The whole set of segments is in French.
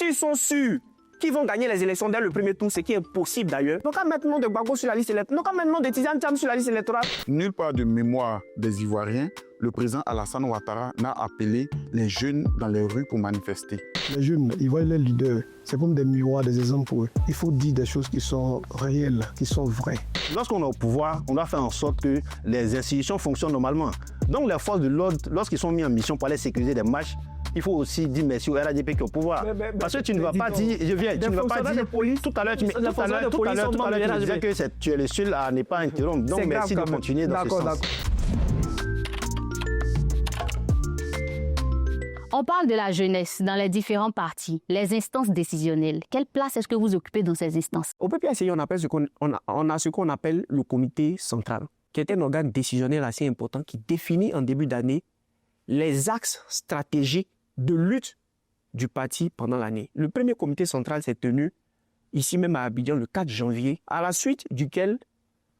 S'ils sont sûrs qu'ils vont gagner les élections dès le premier tour, ce qui est possible d'ailleurs, donc à mettre le nom de Gbagbo sur la liste électorale, donc à mettre le nom de Tidiane Thiam sur la liste électorale. Nulle part de mémoire des Ivoiriens, le président Alassane Ouattara n'a appelé les jeunes dans les rues pour manifester. Les jeunes, ils voient les leaders, c'est comme des miroirs, des exemples pour eux. Il faut dire des choses qui sont réelles, qui sont vraies. Lorsqu'on est au pouvoir, on doit faire en sorte que les institutions fonctionnent normalement. Donc les forces de l'ordre, lorsqu'ils sont mis en mission pour aller sécuriser des marches, il faut aussi dire merci au RADP qui est au pouvoir. Parce que tu ne vas pas dire, je viens, tu ne vas pas dire, tout à l'heure, tu disais que tu es le seul à ne pas interrompre. Donc merci de continuer dans ce sens. On parle de la jeunesse dans les différents partis, les instances décisionnelles. Quelle place est-ce que vous occupez dans ces instances? Au PPACI, on a ce qu'on appelle le comité central, qui est un organe décisionnel assez important qui définit en début d'année les axes stratégiques de lutte du parti pendant l'année. Le premier comité central s'est tenu ici même à Abidjan le 4 janvier, à la suite duquel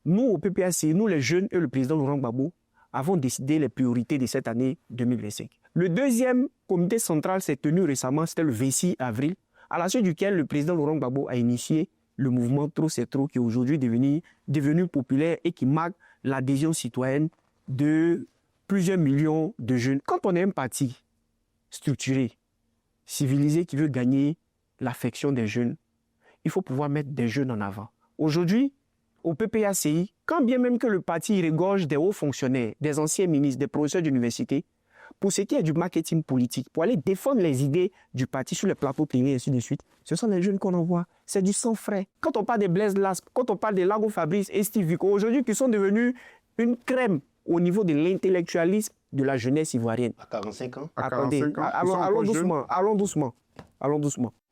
nous, au PPACI, nous les jeunes et le président Laurent Gbagbo, avons décidé les priorités de cette année 2025. Le deuxième comité central s'est tenu récemment, c'était le 26 avril, à la suite duquel le président Laurent Gbagbo a initié le mouvement Trop c'est trop, qui est aujourd'hui devenu populaire et qui marque l'adhésion citoyenne de plusieurs millions de jeunes. Quand on est un parti structuré, civilisé, qui veut gagner l'affection des jeunes, il faut pouvoir mettre des jeunes en avant. Aujourd'hui, au PPACI, quand bien même que le parti regorge des hauts fonctionnaires, des anciens ministres, des professeurs d'université, pour ce qui est du marketing politique, pour aller défendre les idées du parti sur les plateaux privés et ainsi de suite, ce sont les jeunes qu'on envoie. C'est du sang frais. Quand on parle de Blaise Lasp, quand on parle de Lago Fabrice et Steve Vico, aujourd'hui qui sont devenus une crème au niveau de l'intellectualisme de la jeunesse ivoirienne. À 45 ans. Attendez, allons doucement.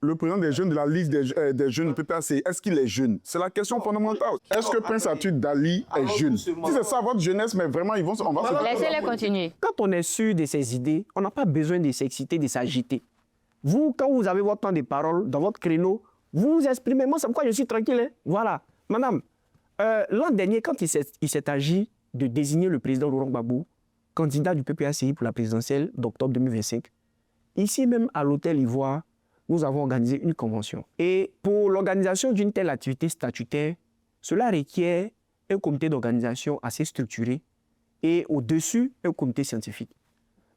Le président des jeunes de la liste des jeunes du PPACI, est-ce qu'il est jeune? C'est la question fondamentale. Est-ce que Prince Arthur Dali est jeune? Si c'est ça votre jeunesse, mais vraiment, on va se... Laissez-les continuer. Quand on est sûr de ses idées, on n'a pas besoin de s'exciter, de s'agiter. Vous, quand vous avez votre temps de parole dans votre créneau, vous vous exprimez. Moi, c'est pourquoi je suis tranquille. Hein? Voilà. Madame, l'an dernier, quand il s'est agi de désigner le président Laurent Gbagbo, candidat du PPACI pour la présidentielle d'octobre 2025, ici même à l'hôtel Ivoire, nous avons organisé une convention. Et pour l'organisation d'une telle activité statutaire, cela requiert un comité d'organisation assez structuré et au-dessus, un comité scientifique.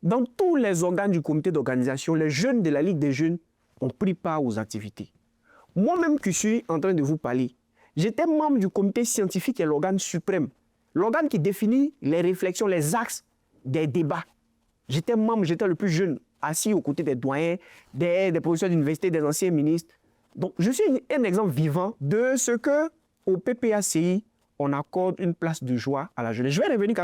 Dans tous les organes du comité d'organisation, les jeunes de la Ligue des jeunes ont pris part aux activités. Moi-même qui suis en train de vous parler, j'étais membre du comité scientifique et l'organe suprême, l'organe qui définit les réflexions, les axes des débats. J'étais membre, j'étais le plus jeune, assis aux côtés des doyens, des professeurs d'université, des anciens ministres. Donc, je suis un exemple vivant de ce que au PPACI, on accorde une place de joie à la jeunesse. Je vais revenir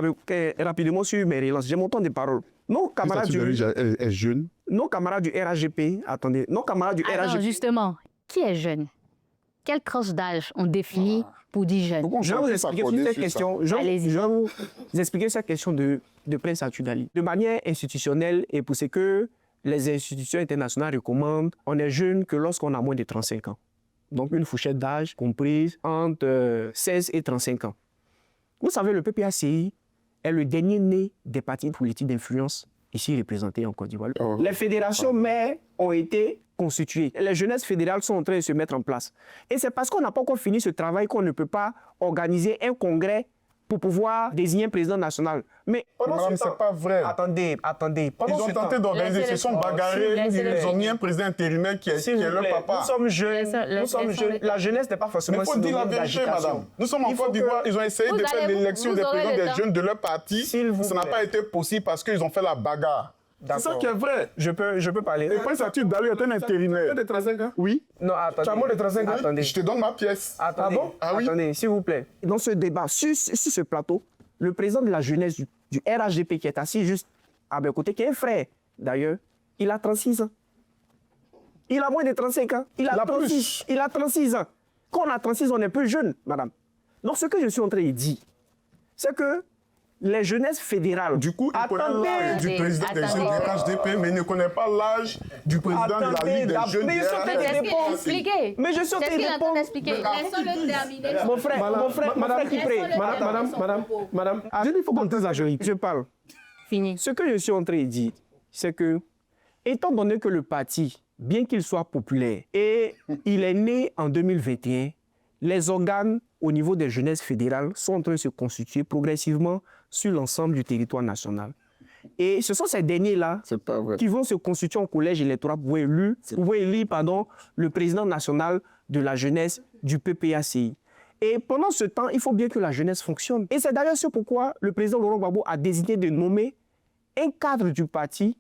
rapidement sur mes relances. J'ai mon temps de parole. Nos camarades est jeune. Nos camarades du RAGP, attendez, nos camarades du RAGP... Justement, qui est jeune? Quelle tranche d'âge on définit pour dire jeune? Je vais vous expliquer sur cette question. Je vais vous expliquer cette question de Prince Arthur Dali. De manière institutionnelle et pour ce que les institutions internationales recommandent, on est jeune que lorsqu'on a moins de 35 ans. Donc une fourchette d'âge comprise entre 16 et 35 ans. Vous savez, le PPACI est le dernier né des partis politiques d'influence ici représentés en Côte d'Ivoire. Les fédérations mères ont été constituées. Les jeunesses fédérales sont en train de se mettre en place. Et c'est parce qu'on n'a pas encore fini ce travail qu'on ne peut pas organiser un congrès pour pouvoir désigner un président national. Mais madame, c'est pas vrai. Attendez. Ils ont tenté d'organiser, ils se sont bagarrés, ils ont mis un président intérimaire qui est leur papa. Nous sommes jeunes. La jeunesse n'est pas forcément... Mais il faut dire la vérité, madame. Nous sommes en Côte d'Ivoire, ils ont essayé de faire l'élection des présidents des jeunes de leur parti. Ça n'a pas été possible parce qu'ils ont fait la bagarre. C'est ça qui est vrai. Je peux parler. Et Prince Arthur Dali est un intérimaire. Tu as 35 ans? Oui. Non, attendez. Tu as moins de 35 ans? Attendez. Je te donne ma pièce. Attendez. Ah bon? Ah oui. Attendez, s'il vous plaît. Dans ce débat, sur ce plateau, le président de la jeunesse du RAGP qui est assis juste à mes côtés, qui est un frère d'ailleurs, il a 36 ans. Il a moins de 35 ans. Il a 36 ans. Quand on a 36 ans, on est plus jeune, madame. Donc ce que je suis en train de dire, c'est que les jeunesses fédérales... Du coup, il connaît l'âge du président des jeunes du RHDP, mais il ne connaît pas l'âge du président de la Ligue des jeunes du RHDP. Mais je suis en train de répondre. Laissons-le terminer. Mon frère, madame, il faut qu'on exagère. Je parle. Fini. Ce que je suis en train de dire, c'est que, étant donné que le parti bien qu'il soit populaire, et il est né en 2021, les organes au niveau des jeunesses fédérales sont en train de se constituer progressivement sur l'ensemble du territoire national. Et ce sont ces derniers-là qui vont se constituer en collège électoral pour élire le président national de la jeunesse du PPACI. Et pendant ce temps, il faut bien que la jeunesse fonctionne. Et c'est d'ailleurs ce pourquoi le président Laurent Gbagbo a décidé de nommer un cadre du parti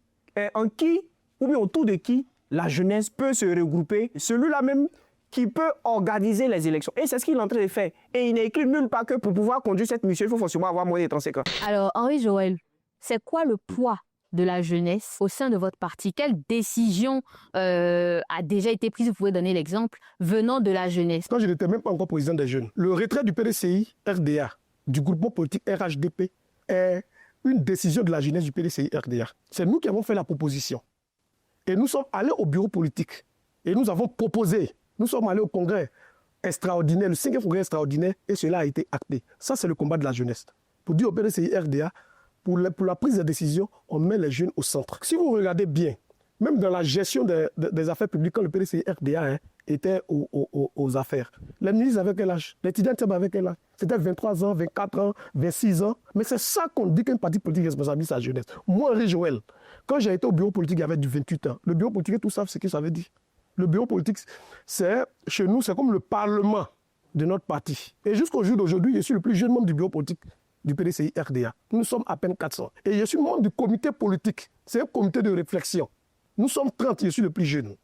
en qui, ou bien autour de qui, la jeunesse peut se regrouper, celui-là même qui peut organiser les élections. Et c'est ce qu'il est en train de faire. Et il n'est écrit nulle part que pour pouvoir conduire cette mission, il faut forcément avoir moins de 35 ans. Alors, Henri Joël, c'est quoi le poids de la jeunesse au sein de votre parti? Quelle décision a déjà été prise, vous pouvez donner l'exemple, venant de la jeunesse? Quand je n'étais même pas encore président des jeunes, le retrait du PDCI RDA, du groupement politique RHDP, est une décision de la jeunesse du PDCI RDA. C'est nous qui avons fait la proposition. Et nous sommes allés au bureau politique. Et nous avons proposé. Nous sommes allés au congrès extraordinaire, le 5e congrès extraordinaire, et cela a été acté. Ça, c'est le combat de la jeunesse. Pour dire au PDCI RDA, pour la prise de décision, on met les jeunes au centre. Si vous regardez bien, même dans la gestion des affaires publiques, quand le PDCI RDA était aux affaires, les ministres avaient quel âge? Les étudiants avaient quel âge? C'était 23 ans, 24 ans, 26 ans. Mais c'est ça qu'on dit qu'un parti politique responsabilise sa jeunesse. Moi, Henri Joël, quand j'ai été au bureau politique, il y avait du 28 ans. Le bureau politique, tout savent ce que ça veut dire. Le bureau politique, chez nous, c'est comme le parlement de notre parti. Et jusqu'au jour d'aujourd'hui, je suis le plus jeune membre du bureau politique du PDCI RDA. Nous sommes à peine 400. Et je suis membre du comité politique. C'est un comité de réflexion. Nous sommes 30, je suis le plus jeune.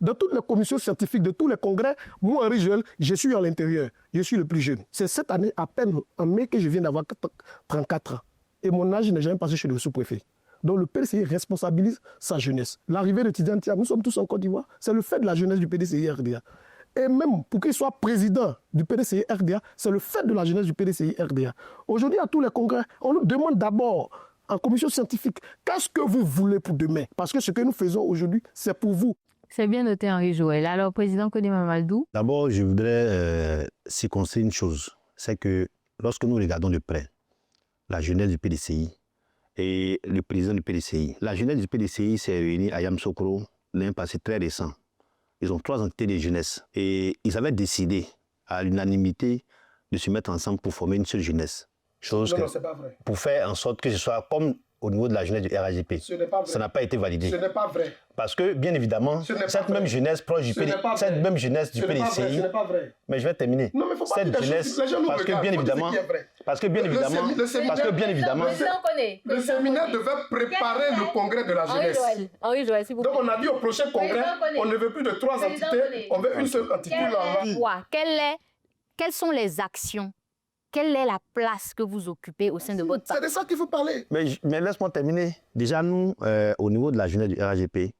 Dans toutes les commissions scientifiques, de tous les congrès, moi, Henri Joël, je suis à l'intérieur. Je suis le plus jeune. C'est cette année, à peine en mai, que je viens d'avoir 34 ans. Et mon âge n'est jamais passé chez le sous-préfet. Donc le PDCI responsabilise sa jeunesse. L'arrivée d'étudiants, nous sommes tous en Côte d'Ivoire, c'est le fait de la jeunesse du PDCI RDA. Et même pour qu'il soit président du PDCI RDA, c'est le fait de la jeunesse du PDCI RDA. Aujourd'hui, à tous les congrès, on nous demande d'abord, en commission scientifique, qu'est-ce que vous voulez pour demain? Parce que ce que nous faisons aujourd'hui, c'est pour vous. C'est bien noté, Henri Joël. Alors, président Kone Mamadou? D'abord, je voudrais circonscrire une chose. C'est que lorsque nous regardons de près la jeunesse du PDCI et le président du PDCI, la jeunesse du PDCI s'est réunie à Yamoussoukro l'an passé très récent. Ils ont 3 entités de jeunesse et ils avaient décidé à l'unanimité de se mettre ensemble pour former une seule jeunesse. Chose Non, c'est pas vrai. pour faire en sorte que ce soit comme au niveau de la jeunesse du RHDP. Ce n'est pas vrai. Ça n'a pas été validé. Ce n'est pas vrai. Parce que, bien évidemment, cette même jeunesse proche du PDCI, cette même jeunesse du PDCI, Ce n'est pas vrai. mais je vais terminer. Non, mais faut pas cette dire jeunesse, les gens nous parce que regardent, bien faut dire évidemment, ce qui est vrai. parce que bien évidemment, Le séminaire devait préparer le congrès de la jeunesse. Henri Joël, s'il vous plaît. Donc on a dit au prochain congrès, on ne veut plus de 3 entités, on veut une seule entité. Quelles sont les actions? Quelle est la place que vous occupez au sein de votre parti? C'est de ça qu'il faut parler. Mais laisse-moi terminer. Déjà, nous, au niveau de la jeunesse du RHDP,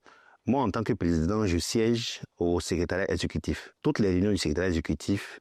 moi, en tant que président, je siège au secrétariat exécutif. Toutes les réunions du secrétariat exécutif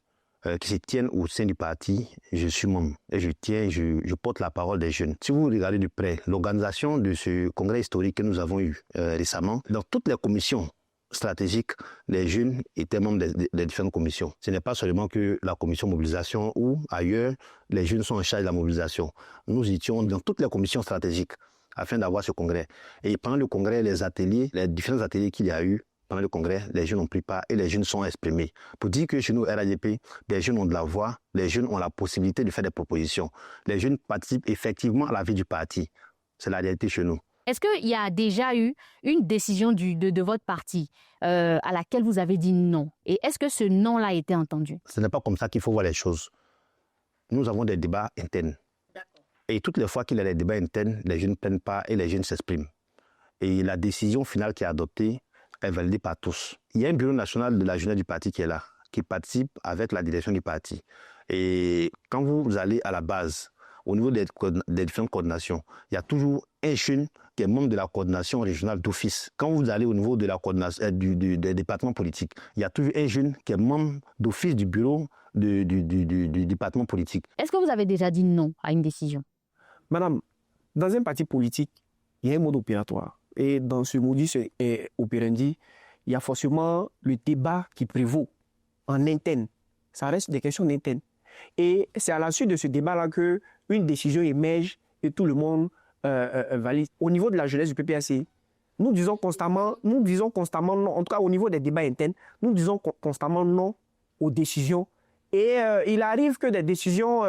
qui se tiennent au sein du parti, je suis membre. Et je porte la parole des jeunes. Si vous regardez de près l'organisation de ce congrès historique que nous avons eu récemment, dans toutes les commissions stratégiques, les jeunes étaient membres des différentes commissions. Ce n'est pas seulement que la commission mobilisation ou ailleurs, les jeunes sont en charge de la mobilisation. Nous étions dans toutes les commissions stratégiques afin d'avoir ce congrès. Et pendant le congrès, les différents ateliers qu'il y a eu, pendant le congrès, les jeunes ont pris part et les jeunes sont exprimés. Pour dire que chez nous, RHDP, les jeunes ont de la voix, les jeunes ont la possibilité de faire des propositions. Les jeunes participent effectivement à la vie du parti. C'est la réalité chez nous. Est-ce qu'il y a déjà eu une décision de votre parti à laquelle vous avez dit non? Et est-ce que ce non-là a été entendu? Ce n'est pas comme ça qu'il faut voir les choses. Nous avons des débats internes. Et toutes les fois qu'il y a des débats internes, les jeunes prennent part et les jeunes s'expriment. Et la décision finale qui est adoptée est validée par tous. Il y a un bureau national de la jeunesse du parti qui est là, qui participe avec la direction du parti. Et quand vous allez à la base, au niveau des différentes coordinations, il y a toujours un jeune qui est membre de la coordination régionale d'office. Quand vous allez au niveau de la coordination des départements politiques, il y a toujours un jeune qui est membre d'office du bureau du département politique. Est-ce que vous avez déjà dit non à une décision? Madame, dans un parti politique, il y a un mode opératoire. Et dans ce modus operandi, il y a forcément le débat qui prévaut en interne. Ça reste des questions internes. Et c'est à la suite de ce débat-là qu'une décision émerge et tout le monde valide. Au niveau de la jeunesse du PPACI, nous disons constamment non, en tout cas au niveau des débats internes, nous disons constamment non aux décisions. Et il arrive que des décisions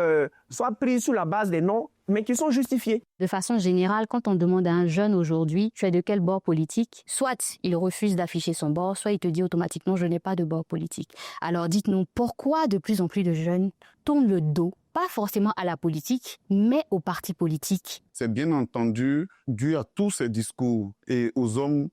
soient prises sur la base des noms, mais qui sont justifiées. De façon générale, quand on demande à un jeune aujourd'hui, tu es de quel bord politique, soit il refuse d'afficher son bord, soit il te dit automatiquement, je n'ai pas de bord politique. Alors dites-nous, pourquoi de plus en plus de jeunes tournent le dos, pas forcément à la politique, mais aux partis politiques? C'est bien entendu dû à tous ces discours et aux hommes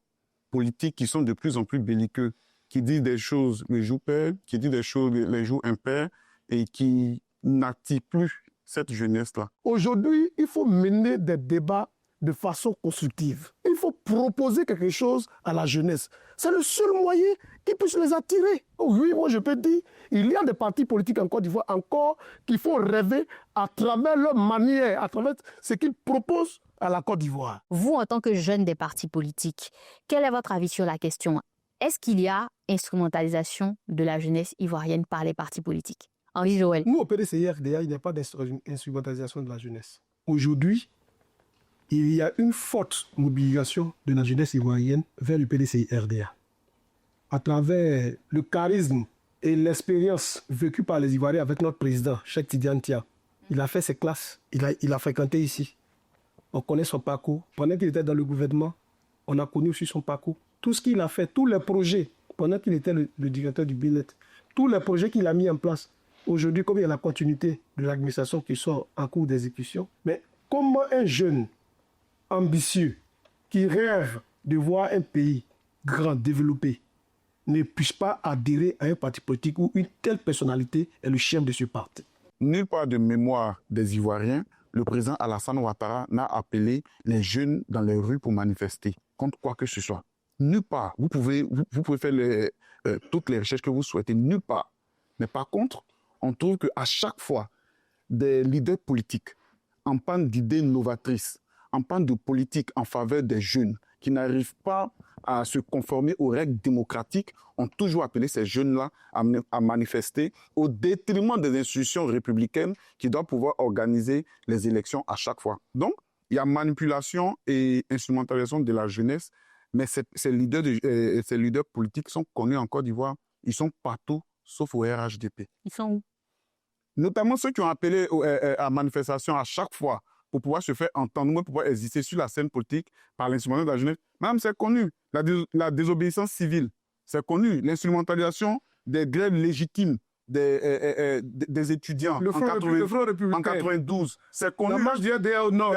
politiques qui sont de plus en plus belliqueux, qui disent des choses les jours pairs, qui disent des choses les jours impairs et qui n'attirent plus cette jeunesse-là. Aujourd'hui, il faut mener des débats de façon constructive. Il faut proposer quelque chose à la jeunesse. C'est le seul moyen qui puisse les attirer. Oui, moi je peux dire, il y a des partis politiques en Côte d'Ivoire encore qui font rêver à travers leur manière, à travers ce qu'ils proposent à la Côte d'Ivoire. Vous, en tant que jeune des partis politiques, quel est votre avis sur la question? Est-ce qu'il y a instrumentalisation de la jeunesse ivoirienne par les partis politiques? Henri Joël. Nous, au PDCI-RDA, il n'y a pas d'instrumentalisation de la jeunesse. Aujourd'hui, il y a une forte mobilisation de la jeunesse ivoirienne vers le PDCI-RDA. À travers le charisme et l'expérience vécue par les Ivoiriens avec notre président, Cheikh Tidiane Tia. Il a fait ses classes, il a fréquenté ici. On connaît son parcours. Pendant qu'il était dans le gouvernement, on a connu aussi son parcours. Tout ce qu'il a fait, tous les projets, pendant qu'il était le directeur du BINET, tous les projets qu'il a mis en place. Aujourd'hui, comme il y a la continuité de l'administration qui sont en cours d'exécution, mais comment un jeune ambitieux qui rêve de voir un pays grand, développé, ne puisse pas adhérer à un parti politique où une telle personnalité est le chef de ce parti? Nulle part de mémoire des Ivoiriens, le président Alassane Ouattara n'a appelé les jeunes dans les rues pour manifester contre quoi que ce soit. Nulle part. Vous pouvez faire toutes les recherches que vous souhaitez. Nulle part. Mais par contre, on trouve qu'à chaque fois, des leaders politiques, en panne d'idées novatrices, en panne de politique en faveur des jeunes, qui n'arrivent pas à se conformer aux règles démocratiques, ont toujours appelé ces jeunes-là à manifester au détriment des institutions républicaines qui doivent pouvoir organiser les élections à chaque fois. Donc, il y a manipulation et instrumentalisation de la jeunesse, mais ces leaders politiques sont connus en Côte d'Ivoire. Ils sont partout, sauf au RHDP. Ils sont où? Notamment ceux qui ont appelé à manifestation à chaque fois pour pouvoir se faire entendre, pour pouvoir exister sur la scène politique par l'instrumentation de la jeunesse. Même c'est connu, la désobéissance civile, c'est connu, l'instrumentalisation des grèves légitimes des étudiants le front républicain. En 92, c'est connu. La marche du RDA au nord.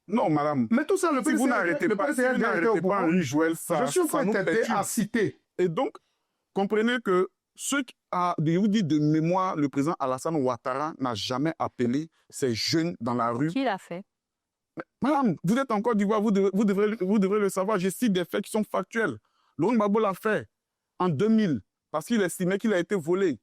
Non, madame. Mais tout ça, si vous n'arrêtez pas, Henri Joël, je suis en train d'aider à citer. Et donc, comprenez que ceux qui vous dites de mémoire, le président Alassane Ouattara n'a jamais appelé ces jeunes dans la rue. Qui l'a fait? Madame, vous êtes en Côte d'Ivoire, vous devrez le savoir. Je cite des faits qui sont factuels. Laurent Gbagbo l'a fait en 2000 parce qu'il estimait qu'il a été volé.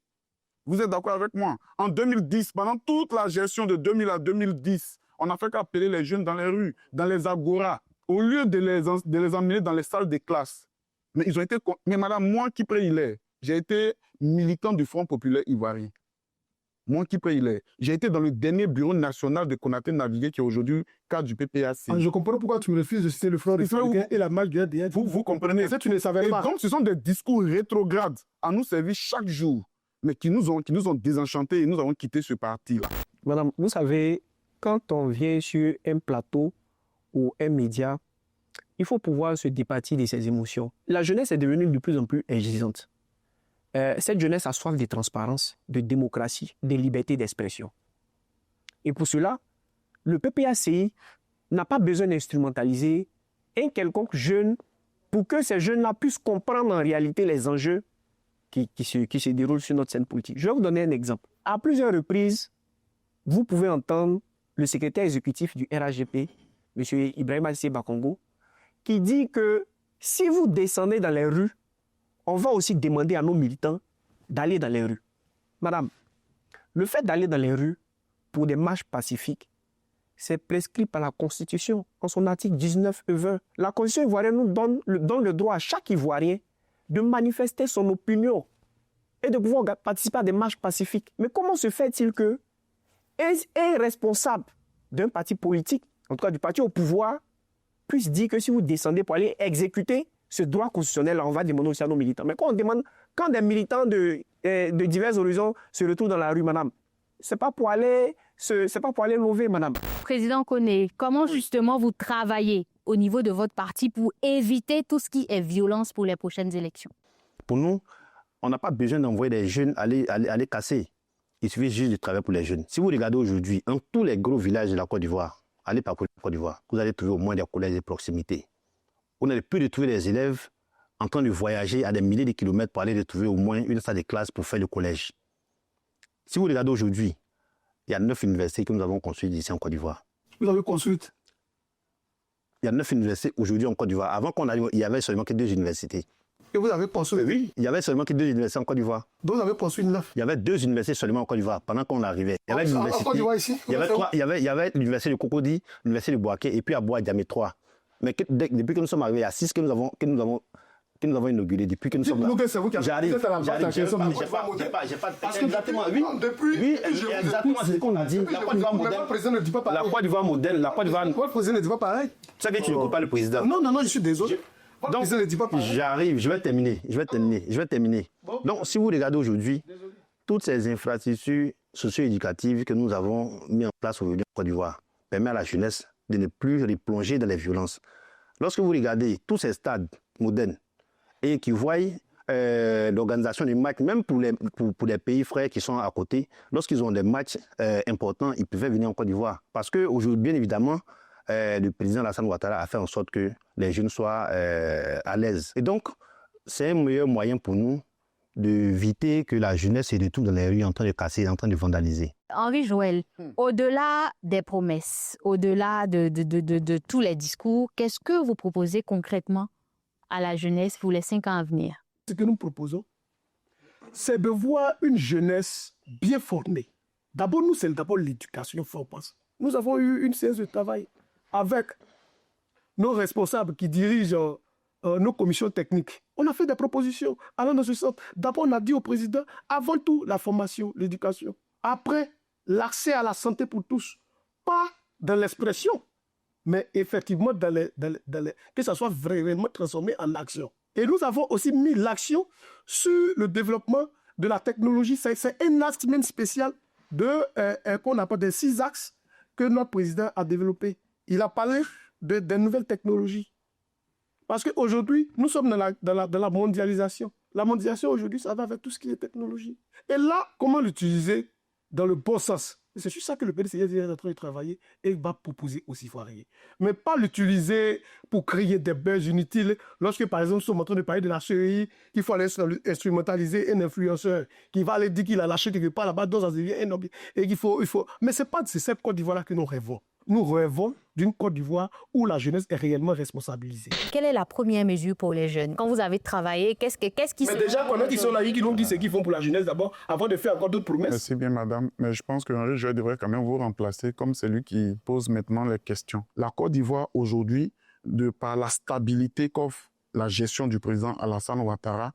Vous êtes d'accord avec moi? En 2010, pendant toute la gestion de 2000 à 2010, on n'a fait qu'appeler les jeunes dans les rues, dans les agoras, au lieu de les emmener dans les salles de classe. Mais ils ont été... Mais madame, moi qui préilais, j'ai été militant du Front populaire ivoirien. Moi qui préilais, j'ai été dans le dernier bureau national de Konaté Navigué qui est aujourd'hui cadre du PPAC. Je comprends pourquoi tu me refuses de citer le Front républicain et la marche du RDA. Vous comprenez? Ça, tu ne savais pas. Donc, ce sont des discours rétrogrades à nous servir chaque jour, mais qui nous ont désenchantés et nous avons quitté ce parti-là. Madame, vous savez, quand on vient sur un plateau ou un média, il faut pouvoir se départir de ses émotions. La jeunesse est devenue de plus en plus exigeante. Cette jeunesse a soif de transparence, de démocratie, de liberté d'expression. Et pour cela, le PPACI n'a pas besoin d'instrumentaliser un quelconque jeune pour que ces jeunes-là puissent comprendre en réalité les enjeux qui se déroulent sur notre scène politique. Je vais vous donner un exemple. À plusieurs reprises, vous pouvez entendre le secrétaire exécutif du RHDP, M. Ibrahim Assé Bakongo, qui dit que si vous descendez dans les rues, on va aussi demander à nos militants d'aller dans les rues. Madame, le fait d'aller dans les rues pour des marches pacifiques, c'est prescrit par la Constitution, en son article 19 et 20. La Constitution ivoirienne nous donne le droit à chaque Ivoirien de manifester son opinion et de pouvoir participer à des marches pacifiques. Mais comment se fait-il que un responsable d'un parti politique, en tout cas du parti au pouvoir, puisse dire que si vous descendez pour aller exécuter ce droit constitutionnel, on va demander aussi à nos militants. Mais quand des militants de divers horizons se retrouvent dans la rue, madame, c'est pas pour aller lever, madame. Président Koné, comment justement vous travaillez au niveau de votre parti pour éviter tout ce qui est violence pour les prochaines élections? Pour nous, on n'a pas besoin d'envoyer des jeunes aller casser. Il suffit juste de travailler pour les jeunes. Si vous regardez aujourd'hui, dans tous les gros villages de la Côte d'Ivoire, allez parcourir la Côte d'Ivoire, vous allez trouver au moins des collèges de proximité. Vous n'allez plus retrouver des élèves en train de voyager à des milliers de kilomètres pour aller retrouver au moins une salle de classe pour faire le collège. Si vous regardez aujourd'hui, il y a 9 universités que nous avons construites ici en Côte d'Ivoire. Vous avez construite? Il y a 9 universités aujourd'hui en Côte d'Ivoire. Avant qu'on arrive, il n'y avait seulement que 2 universités. Et vous avez construit? Oui, il y avait seulement que 2 universités en Côte d'Ivoire. Donc vous avez construit 9? Il y avait 2 universités seulement en Côte d'Ivoire pendant qu'on arrivait. Il y avait en Côte d'Ivoire ici? Il y avait l'université de Cocody, l'université de Boaké et puis à Bois-Diamé 3. Mais depuis que nous sommes arrivés, il y a 6 que nous avons inauguré. Depuis que nous sommes là. C'est vous qui avez J'arrive. J'ai pas. Exactement, oui. Oui, exactement, c'est ce qu'on a dit. La Côte d'Ivoire moderne. Le président ne dit pas pareil. La Côte d'Ivoire moderne. Le président ne dit pas pareil. Tu sais que tu ne écoutes pas le président. Non, je suis désolé. Donc, le président ne dit pas pareil. j'arrive, je vais terminer. Donc, si vous regardez aujourd'hui, toutes ces infrastructures socio-éducatives que nous avons mis en place aujourd'hui en Côte d'Ivoire permettent à la jeunesse de ne plus replonger dans les violences. Lorsque vous regardez tous ces stades modernes et qui voient l'organisation du match, même pour les pays frères qui sont à côté, lorsqu'ils ont des matchs importants, ils peuvent venir en Côte d'Ivoire. Parce qu'aujourd'hui, bien évidemment, le président Alassane Ouattara a fait en sorte que les jeunes soient à l'aise. Et donc, c'est un meilleur moyen pour nous d'éviter que la jeunesse se retrouve dans les rues en train de casser, en train de vandaliser. Henri Joël, au-delà des promesses, au-delà de tous les discours, qu'est-ce que vous proposez concrètement à la jeunesse pour les 5 ans à venir? Ce que nous proposons, c'est de voir une jeunesse bien formée. D'abord, c'est d'abord l'éducation, faut penser. Nous avons eu une séance de travail avec nos responsables qui dirigent nos commissions techniques. On a fait des propositions allant dans ce sens. D'abord, on a dit au président, avant tout, la formation, l'éducation. Après, l'accès à la santé pour tous. Pas dans l'expression, mais effectivement, que ça soit vraiment transformé en action. Et nous avons aussi mis l'action sur le développement de la technologie. C'est un axe même spécial qu'on appelle des 6 axes que notre président a développé. Il a parlé des nouvelles technologies. Parce qu'aujourd'hui, nous sommes dans la mondialisation. La mondialisation, aujourd'hui, ça va avec tout ce qui est technologie. Et là, comment l'utiliser dans le bon sens? C'est sur ça que le PDCI est en train de travailler et va proposer aux Ivoiriens. Mais pas l'utiliser pour créer des buzz inutiles. Lorsque, par exemple, nous sommes en train de parler de la CEI, qu'il faut aller instrumentaliser un influenceur qui va aller dire qu'il a lâché quelque part là-bas, donc ça devient un objet. Et qu'il faut... Mais c'est cette Côte d'Ivoire-là que nous rêvons. Nous rêvons d'une Côte d'Ivoire où la jeunesse est réellement responsabilisée. Quelle est la première mesure pour les jeunes? Quand vous avez travaillé, qu'est-ce qui Mais déjà, quand ils sont là, ils nous disent ce qu'ils font pour la jeunesse d'abord, avant de faire encore d'autres promesses. Merci bien, madame. Mais je pense que Henri Joël devrait quand même vous remplacer comme celui qui pose maintenant les questions. La Côte d'Ivoire, aujourd'hui, par la stabilité qu'offre la gestion du président Alassane Ouattara,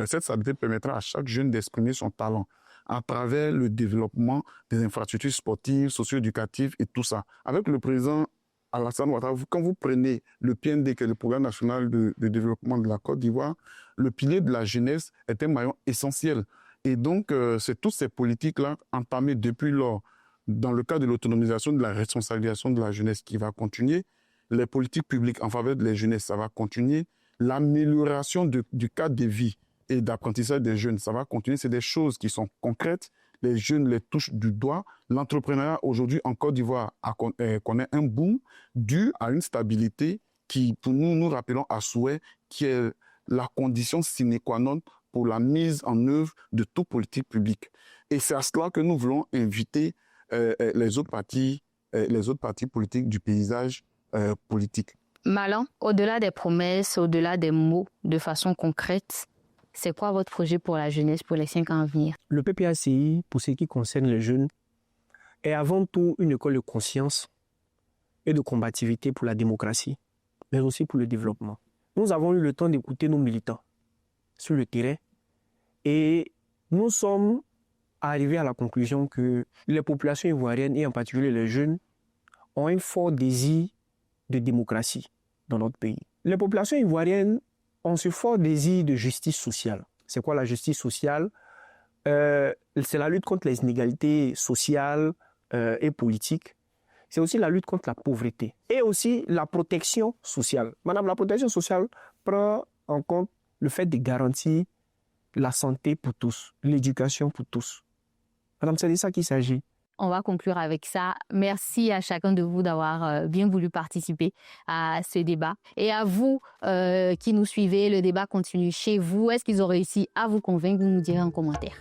cette stabilité permettra à chaque jeune d'exprimer son talent à travers le développement des infrastructures sportives, socio-éducatives et tout ça. Avec le président Alassane Ouattara, quand vous prenez le PND, qui est le Programme national de développement de la Côte d'Ivoire, le pilier de la jeunesse est un maillon essentiel. Et donc, c'est toutes ces politiques-là entamées depuis lors, dans le cadre de l'autonomisation, de la responsabilisation de la jeunesse qui va continuer. Les politiques publiques en faveur de la jeunesse, ça va continuer. L'amélioration du cadre de vie et d'apprentissage des jeunes, ça va continuer. C'est des choses qui sont concrètes. Les jeunes les touchent du doigt. L'entrepreneuriat aujourd'hui en Côte d'Ivoire connaît un boom dû à une stabilité qui, pour nous rappelons à souhait, qui est la condition sine qua non pour la mise en œuvre de toute politique publique. Et c'est à cela que nous voulons inviter les autres partis politiques du paysage politique. Malan, au-delà des promesses, au-delà des mots, de façon concrète, c'est quoi votre projet pour la jeunesse pour les 5 ans à venir? Le PPACI, pour ce qui concerne les jeunes, est avant tout une école de conscience et de combativité pour la démocratie, mais aussi pour le développement. Nous avons eu le temps d'écouter nos militants sur le terrain et nous sommes arrivés à la conclusion que les populations ivoiriennes et en particulier les jeunes ont un fort désir de démocratie dans notre pays. Les populations ivoiriennes ont ce fort désir de justice sociale. C'est quoi la justice sociale? C'est la lutte contre les inégalités sociales et politiques. C'est aussi la lutte contre la pauvreté et aussi la protection sociale. Madame, la protection sociale prend en compte le fait de garantir la santé pour tous, l'éducation pour tous. Madame, c'est de ça qu'il s'agit. On va conclure avec ça. Merci à chacun de vous d'avoir bien voulu participer à ce débat. Et à vous qui nous suivez, le débat continue chez vous. Est-ce qu'ils ont réussi à vous convaincre? Vous nous direz en commentaire.